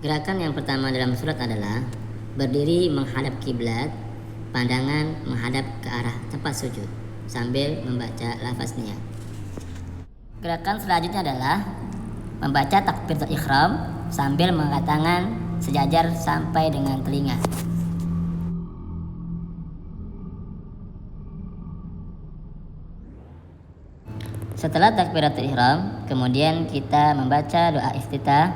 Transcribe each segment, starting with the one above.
Gerakan yang pertama dalam surat adalah berdiri menghadap kiblat, pandangan menghadap ke arah tempat sujud sambil membaca lafaz niat. Gerakan selanjutnya adalah membaca takbiratul ihram sambil mengangkat tangan sejajar sampai dengan telinga. Setelah takbiratul ihram, kemudian kita membaca doa iftitah,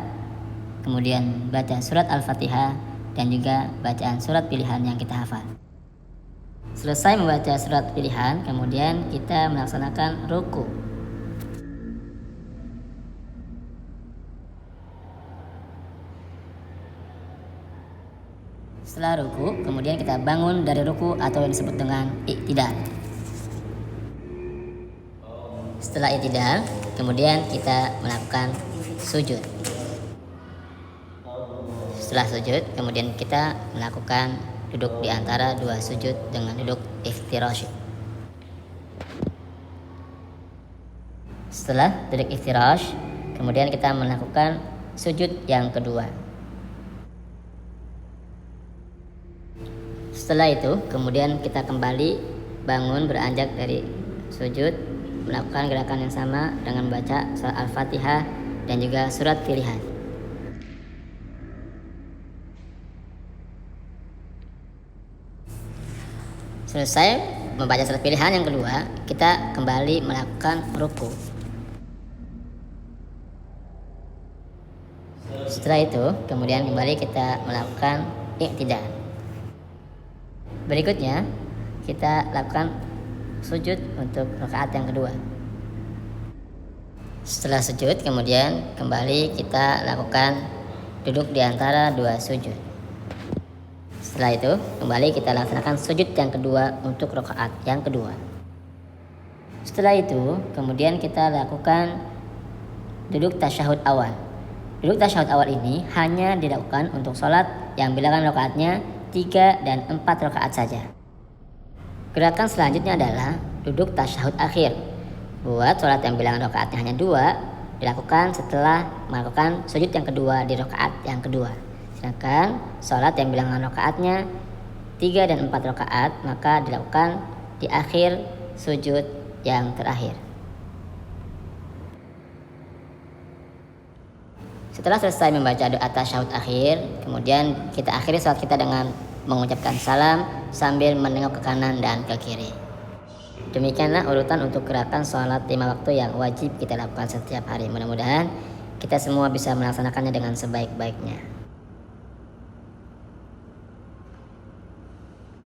kemudian baca surat Al-Fatihah dan juga bacaan surat pilihan yang kita hafal. Selesai membaca surat pilihan, kemudian kita melaksanakan ruku. Setelah ruku, kemudian kita bangun dari ruku atau yang disebut dengan i'tidal. Setelah i'tidal, kemudian kita melakukan sujud. Setelah sujud, kemudian kita melakukan duduk di antara dua sujud dengan duduk iftirash. Setelah duduk iftirash, kemudian kita melakukan sujud yang kedua. Setelah itu, kemudian kita kembali bangun beranjak dari sujud, melakukan gerakan yang sama dengan membaca surat Al-Fatihah dan juga surat pilihan. Selesai membaca surat pilihan yang kedua, kita kembali melakukan ruku. Setelah itu, kemudian kembali kita melakukan i'tidal. Berikutnya, kita lakukan sujud untuk rakaat yang kedua. Setelah sujud, kemudian kembali kita lakukan duduk di antara dua sujud. Setelah itu, kembali kita laksanakan sujud yang kedua untuk rakaat yang kedua. Setelah itu, kemudian kita lakukan duduk tasyahud awal. Duduk tasyahud awal ini hanya dilakukan untuk sholat yang bilangan rakaatnya 3 dan 4 rakaat saja. Gerakan selanjutnya adalah duduk tasyahud akhir. Buat sholat yang bilangan rakaatnya hanya 2, dilakukan setelah melakukan sujud yang kedua di rakaat yang kedua. Sedangkan sholat yang bilangan rakaatnya 3 dan 4 rakaat maka dilakukan di akhir sujud yang terakhir. Setelah selesai membaca doa tasyahud akhir, kemudian kita akhiri sholat kita dengan mengucapkan salam sambil menengok ke kanan dan ke kiri. Demikianlah urutan untuk gerakan sholat 5 waktu yang wajib kita lakukan setiap hari. Mudah-mudahan kita semua bisa melaksanakannya dengan sebaik-baiknya.